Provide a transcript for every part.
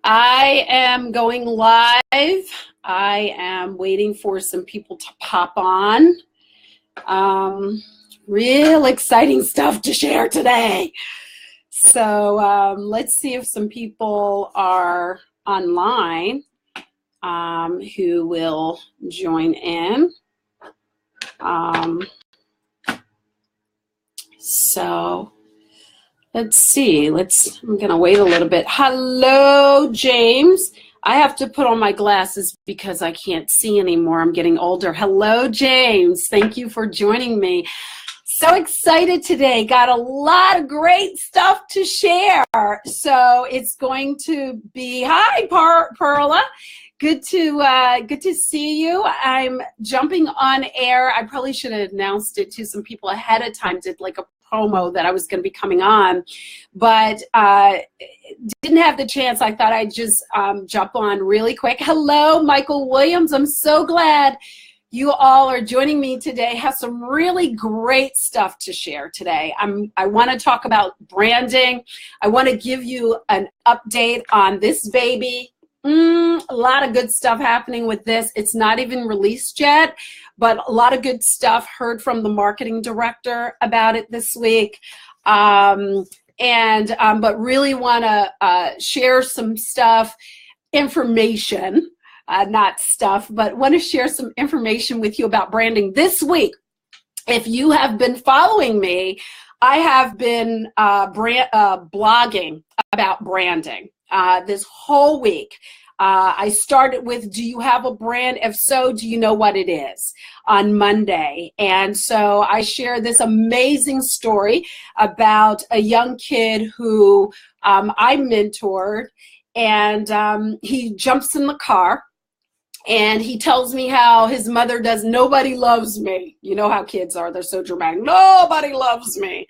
I am going live. I am waiting for some people to pop on. Real exciting stuff to share today. So let's see if some people are online who will join in. So let's see. I'm going to wait a little bit. Hello, James. I have to put on my glasses because I can't see anymore. I'm getting older. Hello, James. Thank you for joining me. So excited today. Got a lot of great stuff to share. So it's going to be, hi, Perla. Good to see you. I'm jumping on air. I probably should have announced it to some people ahead of time, did like a promo that I was going to be coming on, but didn't have the chance. I thought I'd just jump on really quick. Hello, Michael Williams. I'm so glad you all are joining me today. Have some really great stuff to share today. I want to talk about branding. I want to give you an update on this baby. A lot of good stuff happening with this. It's not even released yet, but a lot of good stuff. Heard from the marketing director about it this week. But really want to share some stuff, information, not stuff, but want to share some information with you about branding this week. If you have been following me, I have been blogging about branding this whole week. I started with, do you have a brand? If so, do you know what it is? On Monday. And so I share this amazing story about a young kid who I mentored, and he jumps in the car. And he tells me how his mother does, nobody loves me. You know how kids are, they're so dramatic. Nobody loves me.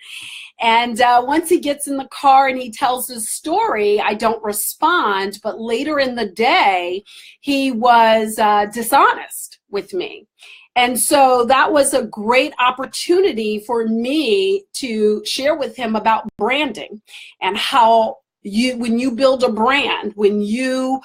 And once he gets in the car and he tells his story, I don't respond. But later in the day, he was dishonest with me. And so that was a great opportunity for me to share with him about branding and how when you build a brand, when you,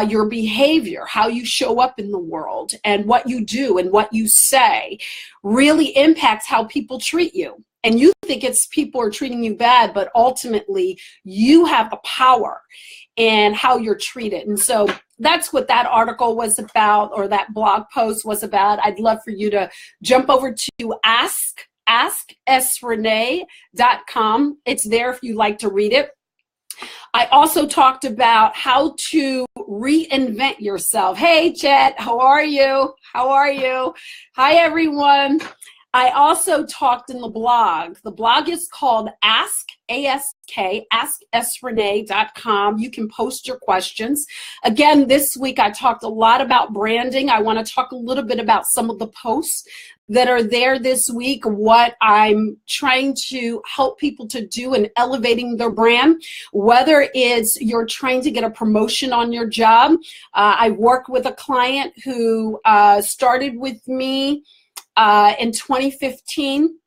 your behavior, how you show up in the world and what you do and what you say really impacts how people treat you. And you think it's people are treating you bad, but ultimately you have the power in how you're treated. And so that's what that article was about, or that blog post was about. I'd love for you to jump over to asksrenee.com. It's there if you'd like to read it. I also talked about how to reinvent yourself. Hey, Chet, how are you? How are you? Hi, everyone. I also talked in the blog. The blog is called asksrenee.com. You can post your questions. Again, this week I talked a lot about branding. I want to talk a little bit about some of the posts that are there this week, what I'm trying to help people to do in elevating their brand, whether it's you're trying to get a promotion on your job. I worked with a client who started with me in 2015.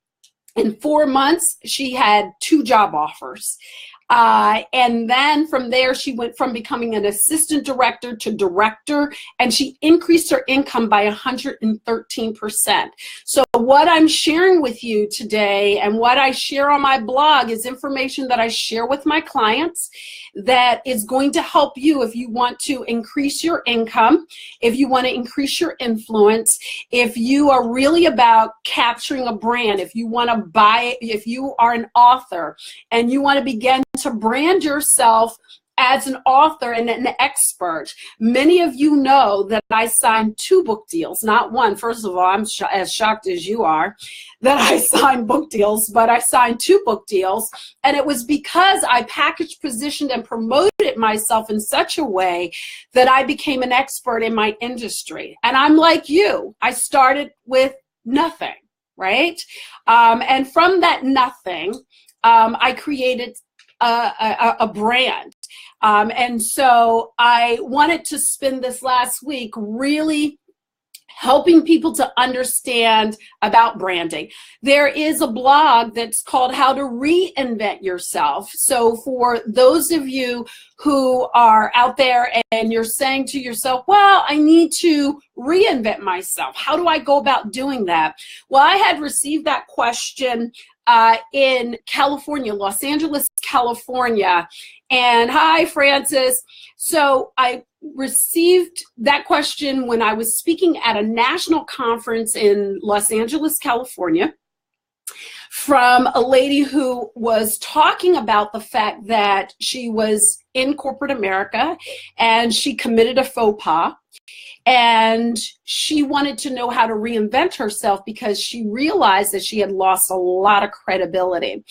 In 4 months, she had 2 job offers. And then from there, she went from becoming an assistant director to director, and she increased her income by 113%. So what I'm sharing with you today and what I share on my blog is information that I share with my clients that is going to help you if you want to increase your income, if you want to increase your influence, if you are really about capturing a brand, if you want to buy, if you are an author and you want to begin to brand yourself as an author and an expert. Many of you know that I signed 2 book deals, not one. First of all, I'm as shocked as you are that I signed book deals, but I signed 2 book deals. And it was because I packaged, positioned, and promoted myself in such a way that I became an expert in my industry. And I'm like you. I started with nothing, right? And from that nothing, I created a brand. And so I wanted to spend this last week really helping people to understand about branding. There is a blog that's called How to Reinvent Yourself. So for those of you who are out there and you're saying to yourself, well, I need to reinvent myself. How do I go about doing that? Well, I had received that question in California, Los Angeles, California. And hi, Francis. So I received that question when I was speaking at a national conference in Los Angeles, California, from a lady who was talking about the fact that she was in corporate America and she committed a faux pas. And she wanted to know how to reinvent herself because she realized that she had lost a lot of credibility.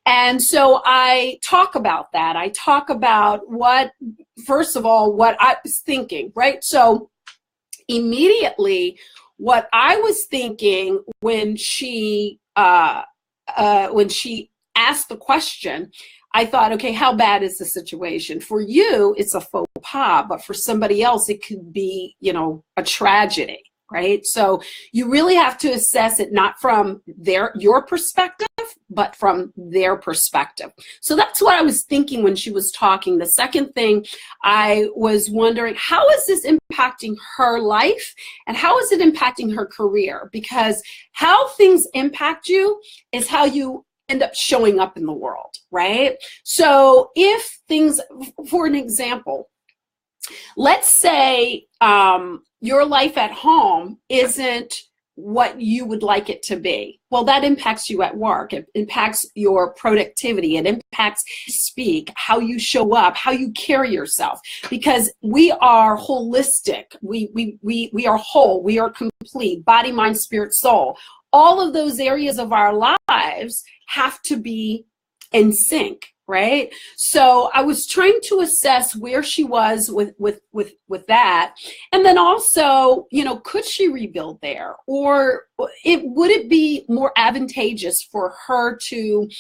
And so I talk about that. I talk about first of all, what I was thinking, right? So immediately, what I was thinking when she asked the question, I thought, okay, how bad is the situation? For you, it's a faux pas, but for somebody else, it could be, a tragedy, right? So you really have to assess it not from your perspective, but from their perspective. So that's what I was thinking when she was talking. The second thing, I was wondering, how is this impacting her life and how is it impacting her career? Because how things impact you is how you end up showing up in the world, right? So if things, for an example, let's say your life at home isn't what you would like it to be. Well, that impacts you at work. It impacts your productivity. It impacts speak, how you show up, how you carry yourself, because we are holistic. We are whole. We are complete. Body, mind, spirit, soul. All of those areas of our lives have to be in sync, right? So I was trying to assess where she was with that. And then also, could she rebuild there? Or would it be more advantageous for her to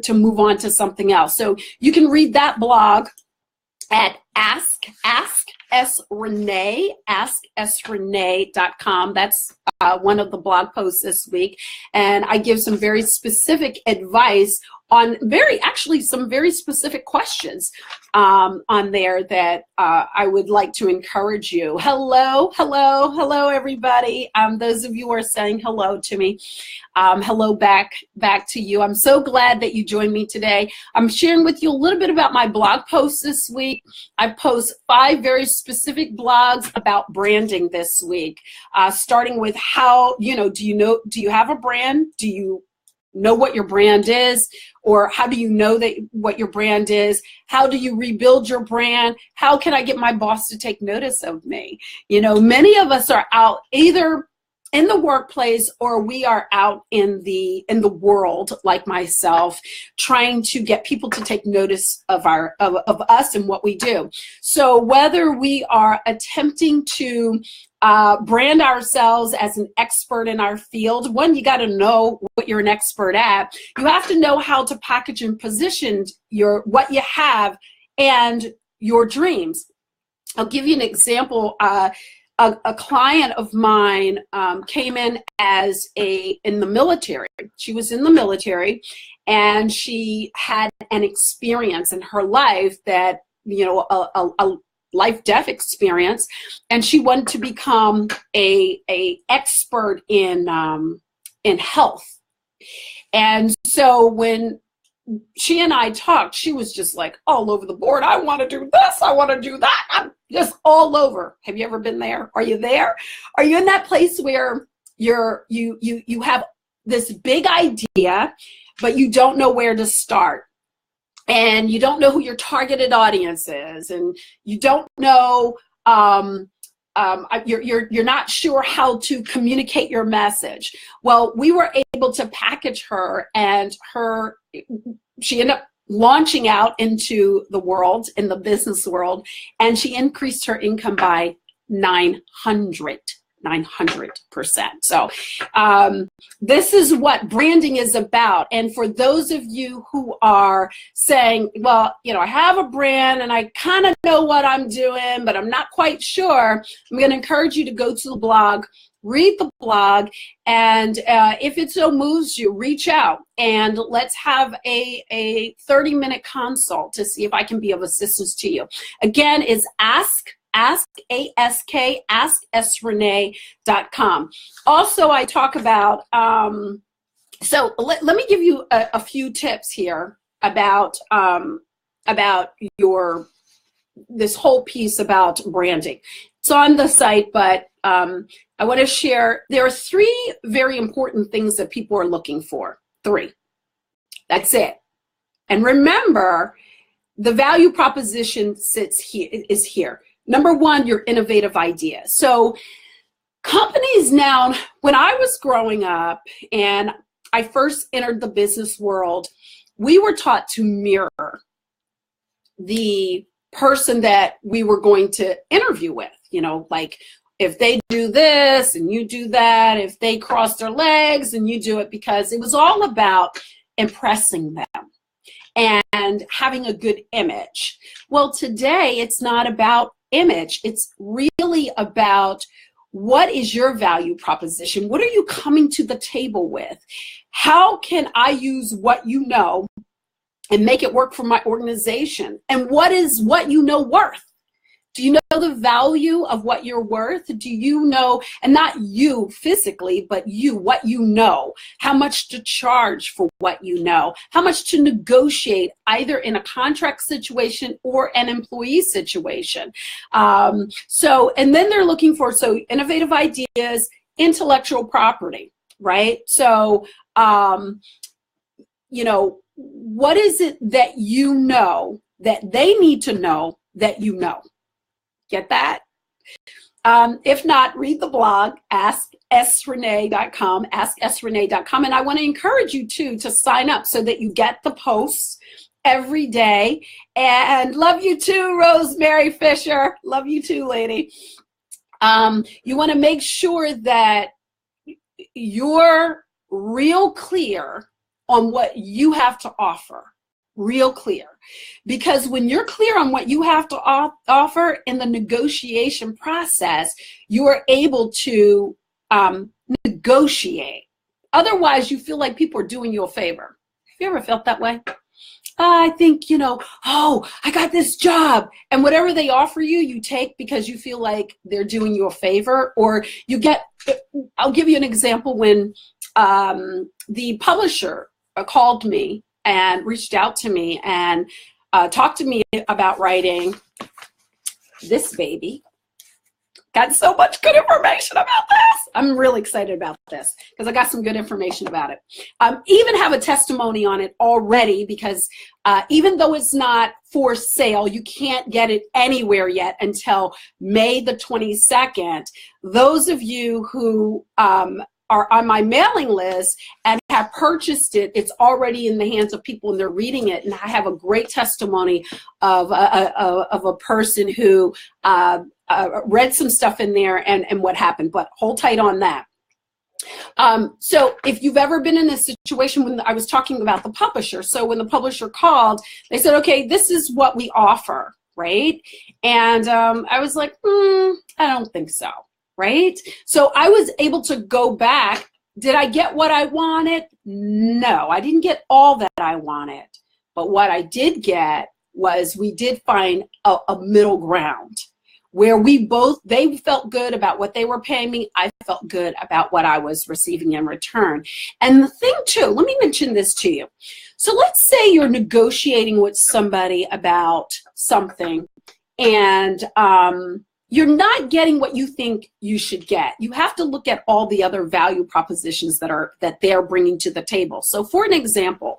move on to something else? So you can read that blog at AskSRenee.com. That's one of the blog posts this week. And I give some very specific advice on some very specific questions on there that I would like to encourage you. Hello, everybody. Those of you who are saying hello to me, hello back to you. I'm so glad that you joined me today. I'm sharing with you a little bit about my blog posts this week. I post 5 very specific blogs about branding this week, starting with how, do you have a brand? Do you know what your brand is? Or how do you know what your brand is? How do you rebuild your brand? How can I get my boss to take notice of me? Many of us are out either in the workplace or we are out in the world, like myself, trying to get people to take notice of us and what we do. So whether we are attempting to brand ourselves as an expert in our field, one, you got to know what you're an expert at. You have to know how to package and position what you have and your dreams. I'll give you an example. A client of mine came in in the military. She was in the military, and she had an experience in her life that, a life-death experience, and she wanted to become a expert in health. And so when she and I talked, she was just like all over the board. I want to do this. I want to do that. I'm just all over. Have you ever been there? Are you there? Are you in that place where you have this big idea, but you don't know where to start? And you don't know who your targeted audience is, and you don't know, you're not sure how to communicate your message. Well, we were able to package her, and she ended up launching out into the world, in the business world, and she increased her income by 900%. So this is what branding is about. And for those of you who are saying, well, I have a brand and I kind of know what I'm doing, but I'm not quite sure, I'm going to encourage you to go to the blog read the blog, and if it so moves you, reach out and let's have a 30-minute consult to see if I can be of assistance to you. Again, is AskSRenee.com. Also, I talk about, so let me give you a few tips here about this whole piece about branding. It's on the site, but I want to share, there are 3 very important things that people are looking for. 3. That's it. And remember, the value proposition is here. Number 1, your innovative idea. So companies now, when I was growing up and I first entered the business world, we were taught to mirror the person that we were going to interview with. You know, like if they do this and you do that, if they cross their legs and you do it, because it was all about impressing them and having a good image. Well, today it's not about image. It's really about what is your value proposition? What are you coming to the table with? How can I use what you know and make it work for my organization? And what is what you know worth? Do you know the value of what you're worth? Do you know, and not you physically, but you, what you know, how much to charge for what you know, how much to negotiate either in a contract situation or an employee situation. And then they're looking for, so innovative ideas, intellectual property, right? So, you know, what is it that you know that they need to know that you know? Get that? If not, read the blog, AskSRenee.com, AskSRenee.com. And I want to encourage you, too, to sign up so that you get the posts every day. And love you, too, Rosemary Fisher. Love you, too, lady. You want to make sure that you're real clear on what you have to offer. Real clear, because when you're clear on what you have to offer in the negotiation process, you are able to negotiate. Otherwise, you feel like people are doing you a favor. Have you ever felt that way? I think, you know, oh, I got this job, and whatever they offer you, you take because you feel like they're doing you a favor, or you get, I'll give you an example. When the publisher called me and reached out to me and talked to me about writing this baby. Got so much good information about this. I'm really excited about this because I got some good information about it. Even have a testimony on it already, because even though it's not for sale, you can't get it anywhere yet until May the 22nd. Those of you who are on my mailing list and have purchased it, it's already in the hands of people and they're reading it. And I have a great testimony of a person who read some stuff in there and what happened, but hold tight on that. So if you've ever been in this situation, when I was talking about the publisher, so when the publisher called, they said, okay, this is what we offer, right? And I was like, I don't think so. Right? So I was able to go back. Did I get what I wanted? No, I didn't get all that I wanted. But what I did get was we did find a middle ground where they felt good about what they were paying me. I felt good about what I was receiving in return. And the thing too, let me mention this to you. So let's say you're negotiating with somebody about something and you're not getting what you think you should get. You have to look at all the other value propositions that they're bringing to the table. So for an example,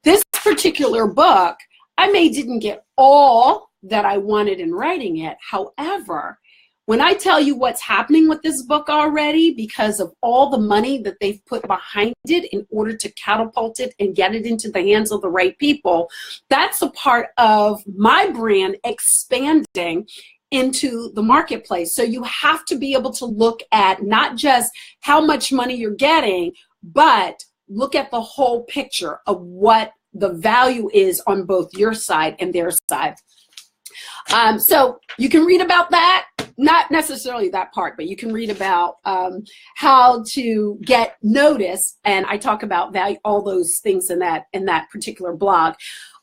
this particular book, I didn't get all that I wanted in writing it. However, when I tell you what's happening with this book already, because of all the money that they've put behind it in order to catapult it and get it into the hands of the right people, that's a part of my brand expanding into the marketplace. So you have to be able to look at not just how much money you're getting, but look at the whole picture of what the value is on both your side and their side. So you can read about that. not necessarily that part, but you can read about how to get notice, and I talk about value, all those things in that particular blog.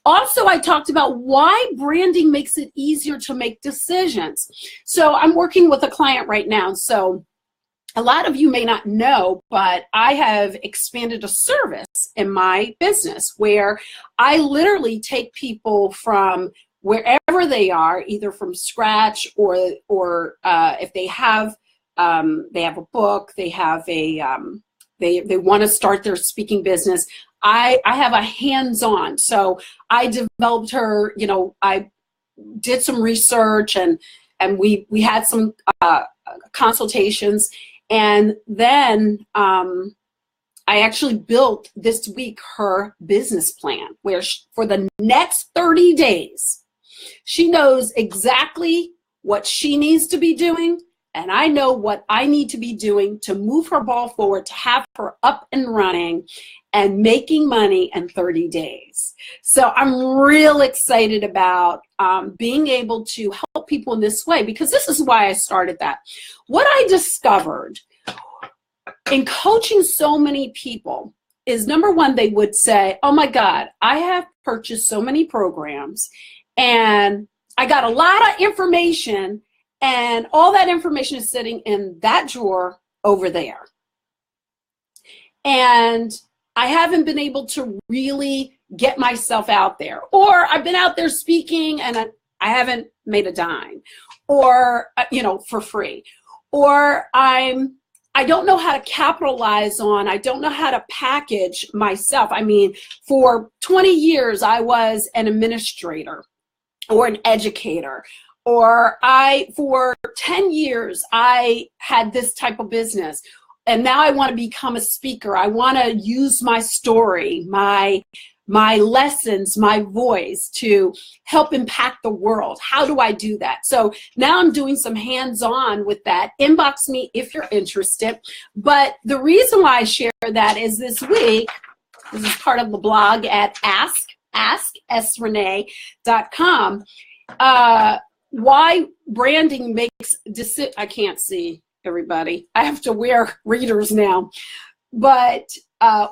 Also, I talked about why branding makes it easier to make decisions. So I'm working with a client right now. So a lot of you may not know, but I have expanded a service in my business where I literally take people from wherever they are, either from scratch or if they have a book, they have a they want to start their speaking business. I have a hands-on. So I developed her. I did some research and we had some consultations. And then I actually built this week her business plan where for the next 30 days, she knows exactly what she needs to be doing. And I know what I need to be doing to move her ball forward, to have her up and running and making money in 30 days. So I'm real excited about being able to help people in this way, because this is why I started that. What I discovered in coaching so many people is, number one, they would say, oh my God, I have purchased so many programs and I got a lot of information, and all that information is sitting in that drawer over there. And I haven't been able to really get myself out there. Or I've been out there speaking and I haven't made a dime, or, for free. Or I don't know how to capitalize on, I don't know how to package myself. I mean, for 20 years, I was an administrator or an educator, or for 10 years, I had this type of business. And now I want to become a speaker. I want to use my story, my lessons, my voice to help impact the world. How do I do that? So now I'm doing some hands-on with that. Inbox me if you're interested. But the reason why I share that is this week, this is part of the blog at asksrenee.com, why branding makes I can't see everybody. I have to wear readers now. But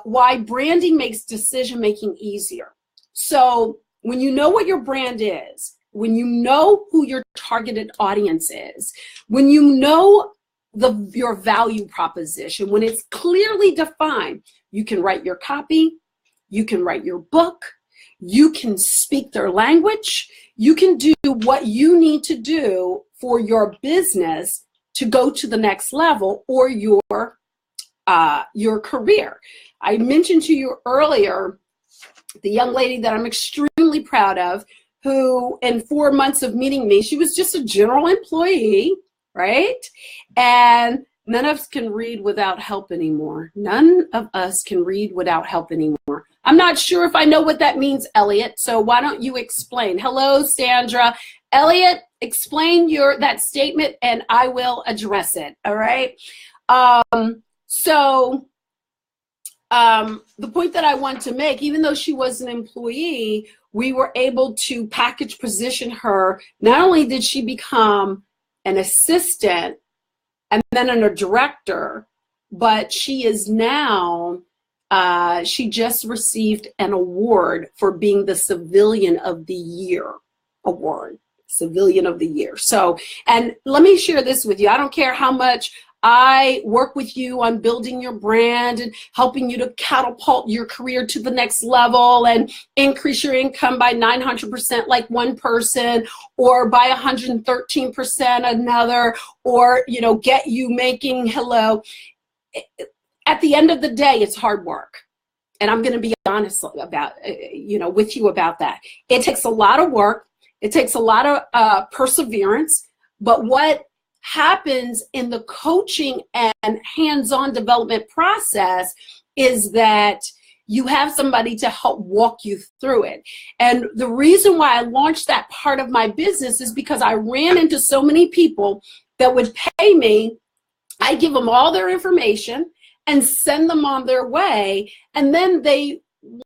why branding makes decision-making easier. So when you know what your brand is, when you know who your targeted audience is, when you know your value proposition, when it's clearly defined, you can write your copy, you can write your book, you can speak their language, you can do what you need to do for your business to go to the next level, or your career. I mentioned to you earlier the young lady that I'm extremely proud of, who in 4 months of meeting me, she was just a general employee, right? And none of us can read without help anymore. None of us can read without help anymore. I'm not sure if I know what that means, Elliot, so why don't you explain? Hello, Sandra. Elliot, explain that statement and I will address it, all right? So the point that I want to make, even though she was an employee, we were able to package position her. Not only did she become an assistant and then a director, but she is now, she just received an award for being the Civilian of the Year award. Civilian of the Year. So, and let me share this with you. I don't care how much I work with you on building your brand and helping you to catapult your career to the next level and increase your income by 900% like one person, or by 113% another, or, get you making hello. At the end of the day, it's hard work. And I'm going to be honest about, with you about that. It takes a lot of work. It takes a lot of perseverance. But what happens in the coaching and hands-on development process is that you have somebody to help walk you through it. And the reason why I launched that part of my business is because I ran into so many people that would pay me. I give them all their information and send them on their way, and then they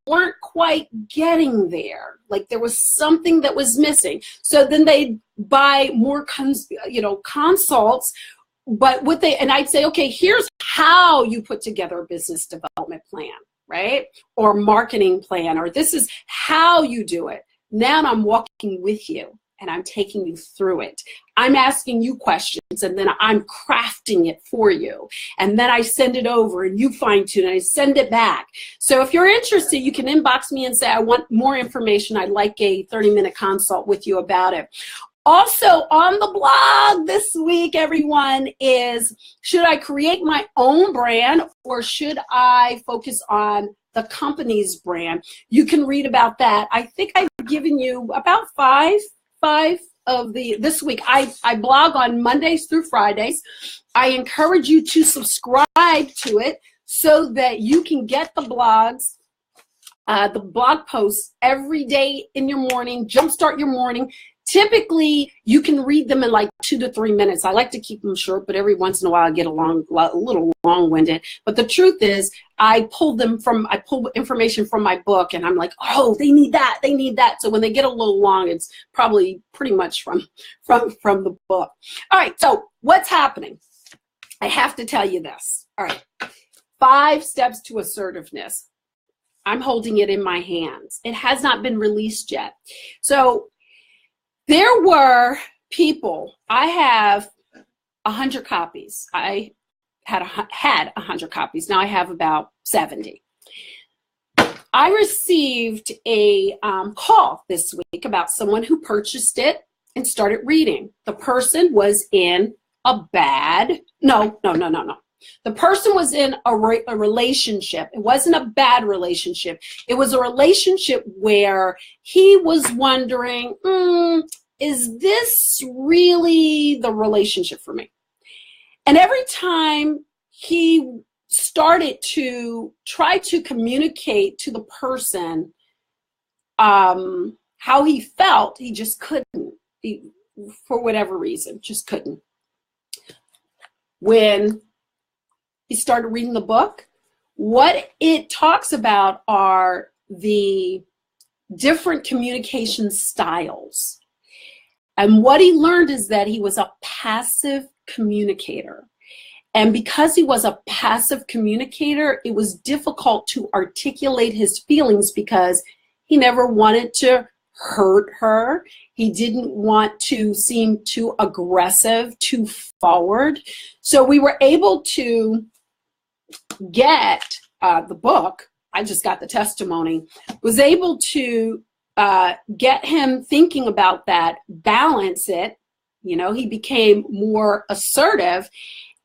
weren't quite getting there. Like there was something that was missing. So then they'd buy more consults. But and I'd say, okay, here's how you put together a business development plan, right? Or marketing plan, or this is how you do it. Now I'm walking with you and I'm taking you through it. I'm asking you questions and then I'm crafting it for you. And then I send it over and you fine tune and I send it back. So if you're interested, you can inbox me and say, I want more information. I'd like a 30-minute consult with you about it. Also on the blog this week, everyone, is should I create my own brand or should I focus on the company's brand? You can read about that. I think I've given you about five of this week. I blog on Mondays through Fridays. I encourage you to subscribe to it so that you can get the blog posts every day in your morning, jumpstart your morning. Typically, you can read them in like 2 to 3 minutes. I like to keep them short, but every once in a while I get a little long-winded. But the truth is, I pull information from my book, and I'm like, oh, they need that, they need that. So when they get a little long, it's probably pretty much from the book. All right, so what's happening? I have to tell you this. All right, 5 steps to assertiveness. I'm holding it in my hands. It has not been released yet. So there were people, I have 100 copies. I had 100 copies. Now I have about 70. I received a call this week about someone who purchased it and started reading. The person was in a bad, no. The person was in a relationship. It wasn't a bad relationship. It was a relationship where he was wondering, is this really the relationship for me? And every time he started to try to communicate to the person how he felt, he just couldn't. For whatever reason, just couldn't. When he started reading the book, what it talks about are the different communication styles. And what he learned is that he was a passive communicator. And because he was a passive communicator, it was difficult to articulate his feelings because he never wanted to hurt her. He didn't want to seem too aggressive, too forward. So we were able to get the book. I just got the testimony, was able to get him thinking about that, balance it. You know, he became more assertive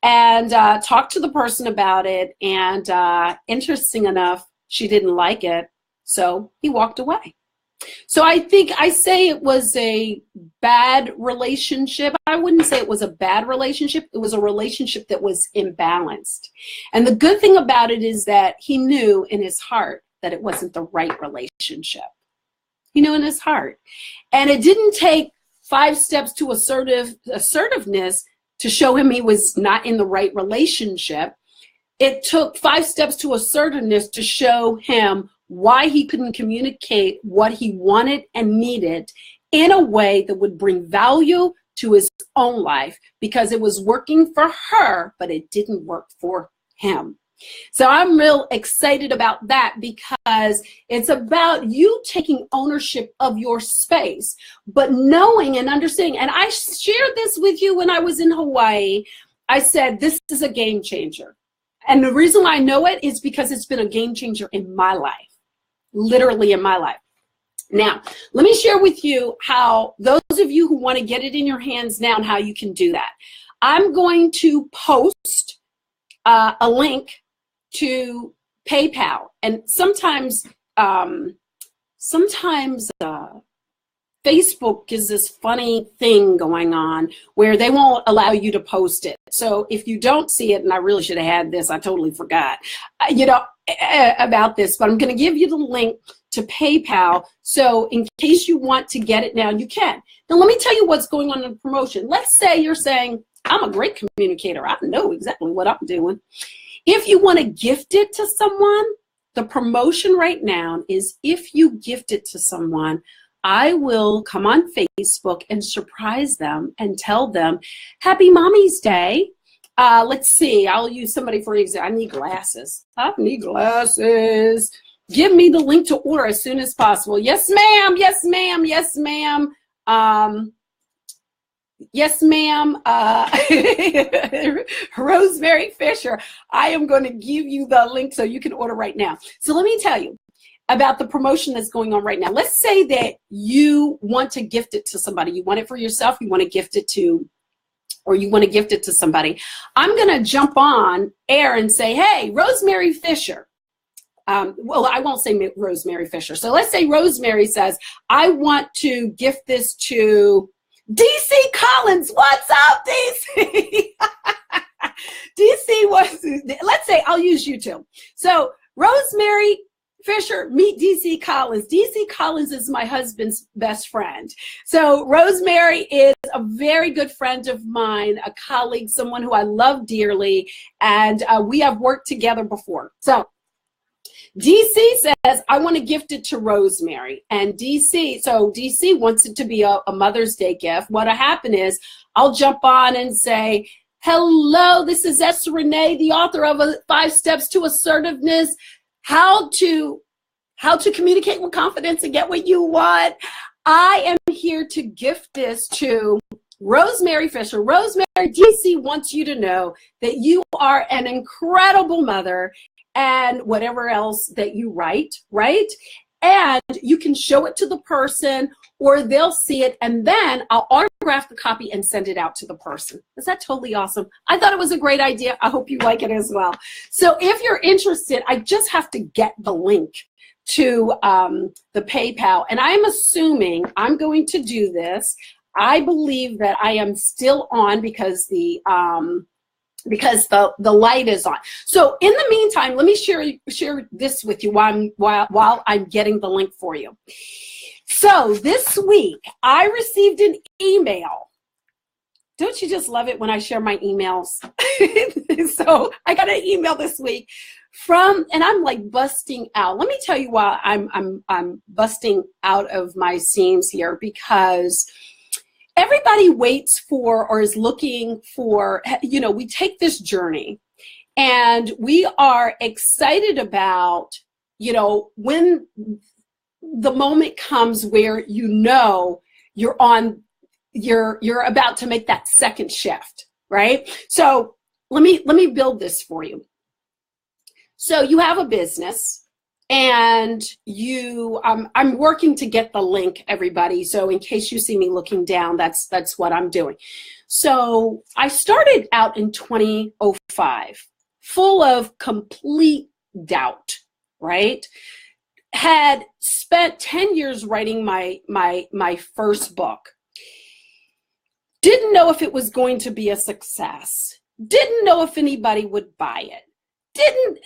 and talked to the person about it. And interesting enough, she didn't like it. So he walked away. So I say it was a bad relationship. I wouldn't say it was a bad relationship. It was a relationship that was imbalanced. And the good thing about it is that he knew in his heart that it wasn't the right relationship. He knew in his heart. And it didn't take 5 steps to assertiveness to show him he was not in the right relationship. It took 5 steps to assertiveness to show him why he couldn't communicate what he wanted and needed in a way that would bring value to his own life, because it was working for her, but it didn't work for him. So I'm real excited about that, because it's about you taking ownership of your space, but knowing and understanding. And I shared this with you when I was in Hawaii. I said, this is a game changer. And the reason why I know it is because it's been a game changer in my life, literally in my life. Now, let me share with you how those of you who want to get it in your hands now and how you can do that. I'm going to post a link to PayPal. And sometimes Facebook is this funny thing going on where they won't allow you to post it. So if you don't see it, and I really should have had this, I totally forgot, about this, but I'm going to give you the link to PayPal. So in case you want to get it now, you can. Now let me tell you what's going on in the promotion. Let's say you're saying, I'm a great communicator. I know exactly what I'm doing. If you want to gift it to someone, the promotion right now is if you gift it to someone, I will come on Facebook and surprise them and tell them, Happy Mommy's Day. Let's see, I'll use somebody for example. I need glasses. I need glasses. Give me the link to order as soon as possible. Yes, ma'am. Yes, ma'am. Yes, ma'am. Yes, ma'am. Rosemary Fisher, I am going to give you the link so you can order right now. So let me tell you about the promotion that's going on right now. Let's say that you want to gift it to somebody. You want it for yourself. You want to gift it to, or you want to gift it to somebody. I'm going to jump on air and say, hey, Rosemary Fisher. Well, I won't say Rosemary Fisher. So let's say Rosemary says, I want to gift this to DC Collins. What's up, DC? DC was, let's say, I'll use you two. So Rosemary Fisher, meet DC Collins. DC Collins is my husband's best friend. So Rosemary is a very good friend of mine, a colleague, someone who I love dearly, and we have worked together before. So DC says, I want to gift it to Rosemary. And DC wants it to be a Mother's Day gift. What'll happen is I'll jump on and say, hello, this is Renee, the author of 5 Steps to Assertiveness, how to communicate with confidence and get what you want. I am here to gift this to Rosemary Fisher. Rosemary, DC wants you to know that you are an incredible mother, and whatever else that you write, right? And you can show it to the person, or they'll see it, and then I'll autograph the copy and send it out to the person. Is that totally awesome? I thought it was a great idea. I hope you like it as well. So if you're interested, I just have to get the link to the PayPal, and I'm assuming I'm going to do this. I believe that I am still on because the light is on. So in the meantime, let me share this with you while I'm getting the link for you. So this week, I received an email. Don't you just love it when I share my emails? So I got an email this week and I'm like busting out. Let me tell you why I'm busting out of my seams here, because everybody waits for or is looking for, we take this journey and we are excited about, when the moment comes where you're about to make that second shift, right? So let me build this for you. So you have a business. And I'm working to get the link, everybody. So in case you see me looking down, that's what I'm doing. So I started out in 2005, full of complete doubt, right? Had spent 10 years writing my first book. Didn't know if it was going to be a success. Didn't know if anybody would buy it. Didn't,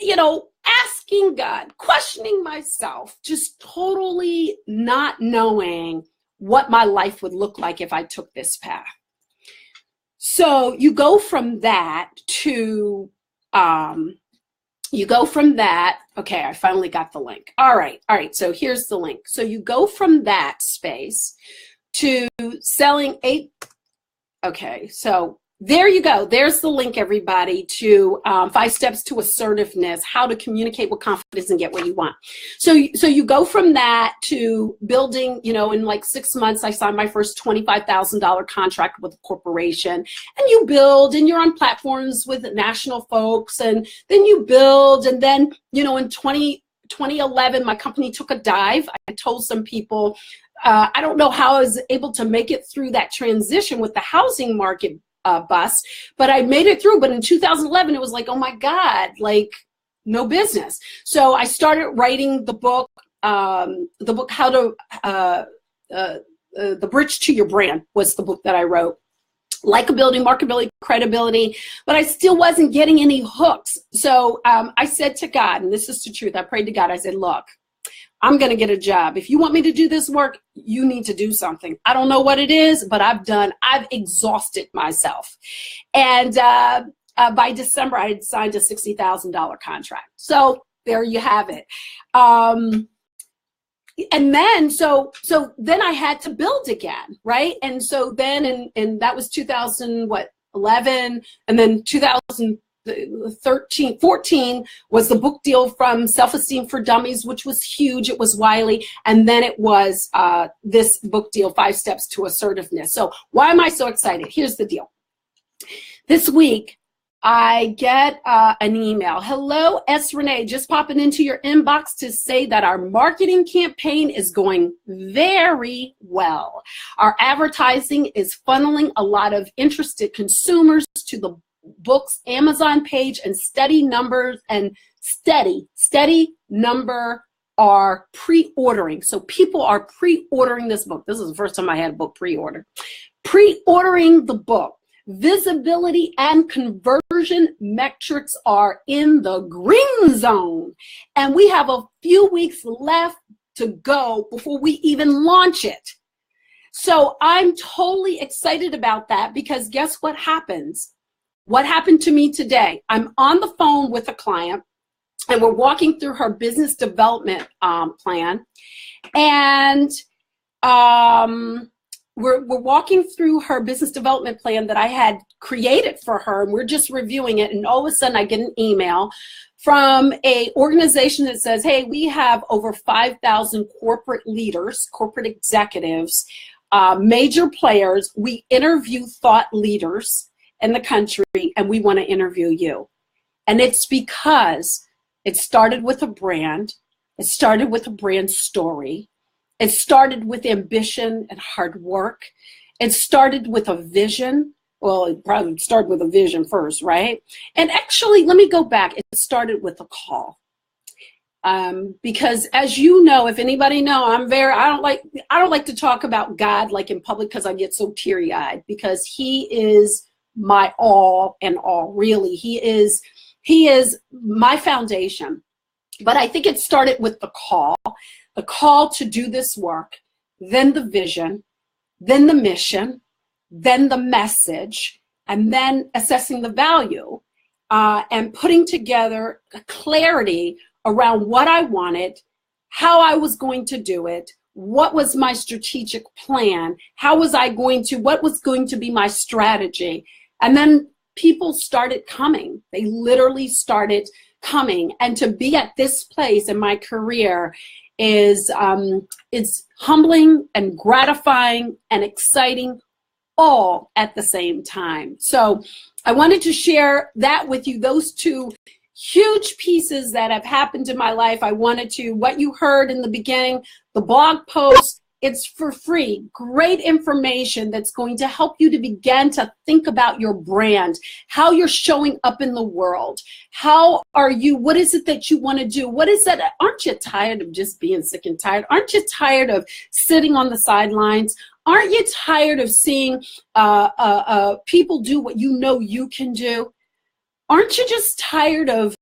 asking God, questioning myself, just totally not knowing what my life would look like if I took this path. So you go from that to, okay, I finally got the link. All right, so here's the link. So you go from that space to selling okay, so there you go. There's the link, everybody, to 5 Steps to Assertiveness, how to communicate with confidence and get what you want. So you go from that to building, in like 6 months, I signed my first $25,000 contract with a corporation. And you build, and you're on platforms with national folks, and then you build, and then, in 2011, my company took a dive. I told some people, I don't know how I was able to make it through that transition with the housing market bust, but I made it through. But in 2011, it was like, oh my God, like no business. So I started writing the book, how to, The Bridge to Your Brand was the book that I wrote. Likeability, marketability, credibility, but I still wasn't getting any hooks. So I said to God, and this is the truth, I prayed to God, I said, look, I'm going to get a job. If you want me to do this work, you need to do something. I don't know what it is, but I've exhausted myself. And by December, I had signed a $60,000 contract. So there you have it. And then, so then I had to build again, right? And so then, and that was 2011, and then 2013, 14 was the book deal from Self-Esteem for Dummies, which was huge. It was Wiley. And then it was this book deal, 5 Steps to Assertiveness. So why am I so excited? Here's the deal. This week, I get an email. Hello, S. Renee, just popping into your inbox to say that our marketing campaign is going very well. Our advertising is funneling a lot of interested consumers to the book's Amazon page, and steady number are pre-ordering. So people are pre-ordering this book. This is the first time I had a book pre-order. Pre-ordering the book. Visibility and conversion metrics are in the green zone. And we have a few weeks left to go before we even launch it. So I'm totally excited about that, because guess what happens? What happened to me today? I'm on the phone with a client, and we're walking through her business development plan. And we're walking through her business development plan that I had created for her, and we're just reviewing it. And all of a sudden I get an email from an organization that says, hey, we have over 5,000 corporate leaders, corporate executives, major players. We interview thought leaders in the country, and we want to interview you. And it's because it started with a brand. It started with a brand story. It started with ambition and hard work. It started with a vision. Well, it probably started with a vision first, right? And actually, let me go back. It started with a call. Because as you know, if anybody know, I don't like to talk about God like in public, because I get so teary-eyed, because he is my all and all, really. He is my foundation. But I think it started with the call to do this work, then the vision, then the mission, then the message, and then assessing the value, and putting together a clarity around what I wanted, how I was going to do it, what was my strategic plan, what was going to be my strategy. And then people started coming. They literally started coming. And to be at this place in my career is it's humbling and gratifying and exciting all at the same time. So I wanted to share that with you, those two huge pieces that have happened in my life. I wanted to, what you heard in the beginning, the blog post, it's for free. Great information that's going to help you to begin to think about your brand, how you're showing up in the world. How are you? What is it that you want to do? What is that? Aren't you tired of just being sick and tired? Aren't you tired of sitting on the sidelines? Aren't you tired of seeing people do what you know you can do? Aren't you just tired of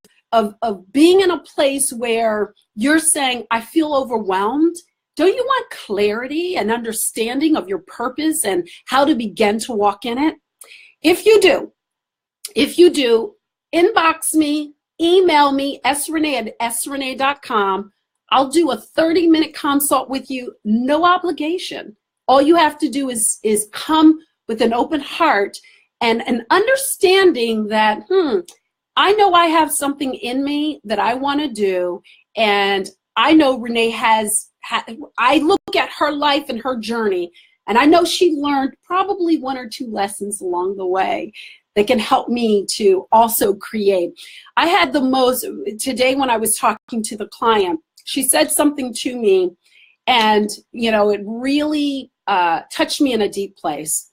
being in a place where you're saying, I feel overwhelmed? Don't you want clarity and understanding of your purpose and how to begin to walk in it? If you do, inbox me, email me, srenee@srenee.com. I'll do a 30-minute consult with you, no obligation. All you have to do is come with an open heart and an understanding that, I know I have something in me that I want to do, and I know Renee I look at her life and her journey, and I know she learned probably 1 or 2 lessons along the way that can help me to also create. I had today when I was talking to the client, she said something to me, and it really touched me in a deep place.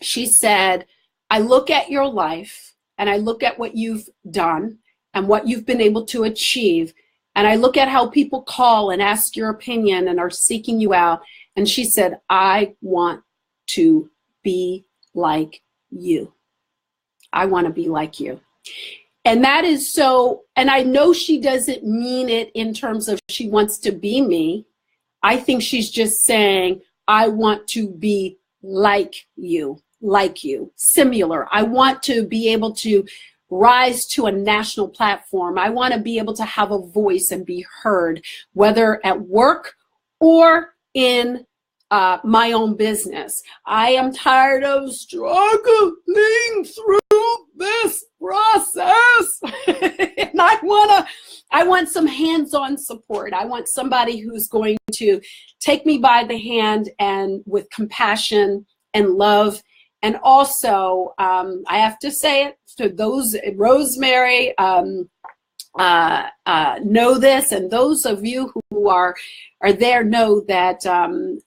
She said, I look at your life, and I look at what you've done and what you've been able to achieve, and I look at how people call and ask your opinion and are seeking you out. And she said, I want to be like you. I want to be like you. And that is so, and I know she doesn't mean it in terms of she wants to be me. I think she's just saying, I want to be like you, similar. I want to be able to rise to a national platform. I want to be able to have a voice and be heard, whether at work or in my own business. I am tired of struggling through this process. And I want some hands-on support. I want somebody who's going to take me by the hand and with compassion and love. And also, I have to say it to those, Rosemary, know this, and those of you who are there know that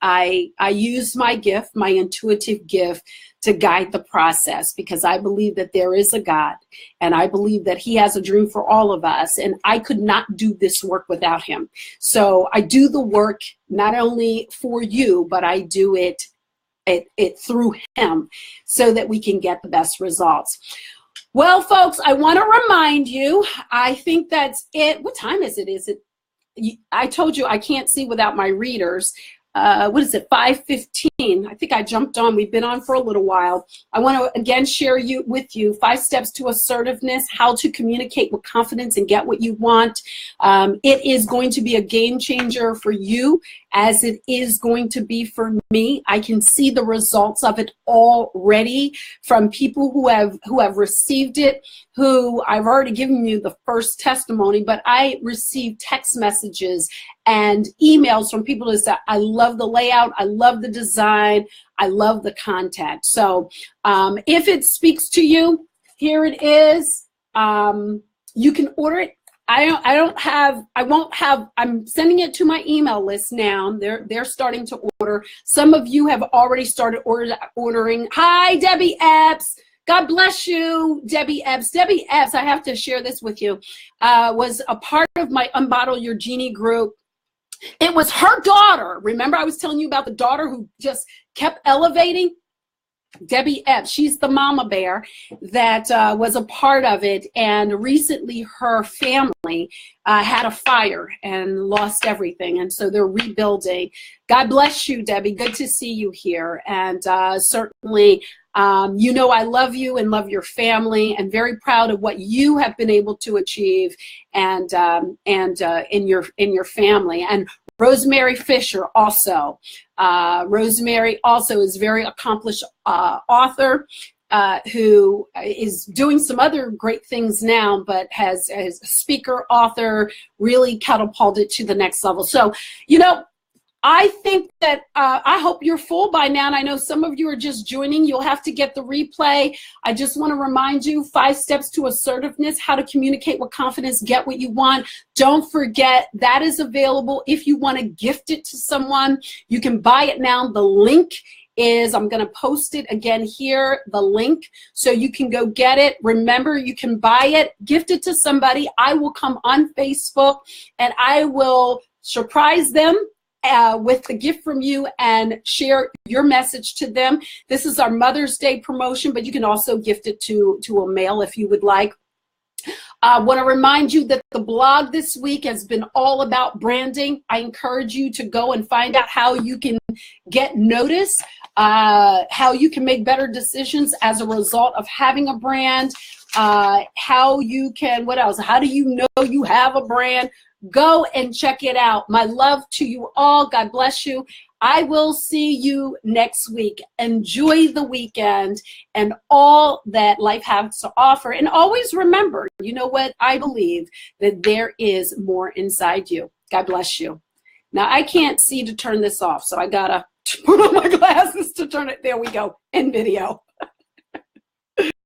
I use my gift, my intuitive gift, to guide the process, because I believe that there is a God, and I believe that He has a dream for all of us, and I could not do this work without Him. So I do the work not only for you, but I do it through Him so that we can get the best results. Well, folks, I want to remind you, I think that's it. What time is it? I told you I can't see without my readers. What is it, 5:15? I think I jumped on. We've been on for a little while. I want to again share with you 5 steps to assertiveness, how to communicate with confidence and get what you want. It is going to be a game changer for you, as it is going to be for me. I can see the results of it already from people who have received it, who I've already given you the first testimony, but I received text messages and emails from people that said, I love the layout, I love the design, I love the content. So if it speaks to you, here it is. You can order it. I'm sending it to my email list now. They're starting to order. Some of you have already started ordering. Hi, Debbie Epps. God bless you, Debbie Epps. Debbie Epps, I have to share this with you, was a part of my Unbottle Your Genie group. It was her daughter. Remember I was telling you about the daughter who just kept elevating? Debbie Epps, she's the mama bear that was a part of it, and recently her family had a fire and lost everything, and so they're rebuilding. God bless you, Debbie. Good to see you here, and certainly you know I love you and love your family, and very proud of what you have been able to achieve, and in your family. And Rosemary Fisher also. Rosemary also is a very accomplished author who is doing some other great things now, but has a speaker, author, really catapulted to the next level. So, you know, I think that I hope you're full by now, and I know some of you are just joining. You'll have to get the replay. I just want to remind you, 5 steps to assertiveness, how to communicate with confidence, get what you want. Don't forget, that is available. If you want to gift it to someone, you can buy it now. The link is, I'm going to post it again here, the link, so you can go get it. Remember, you can buy it, gift it to somebody. I will come on Facebook, and I will surprise them with the gift from you and share your message to them. This is our Mother's Day promotion, but you can also gift it to a mail if you would like. I want to remind you that the blog this week has been all about branding. I encourage you to go and find out how you can get notice, how you can make better decisions as a result of having a brand, how you can, what else? How do you know you have a brand? Go and check it out. My love to you all. God bless you. I will see you next week. Enjoy the weekend and all that life has to offer. And always remember, you know what? I believe that there is more inside you. God bless you. Now, I can't see to turn this off, so I gotta put on my glasses to turn it. There we go. End video.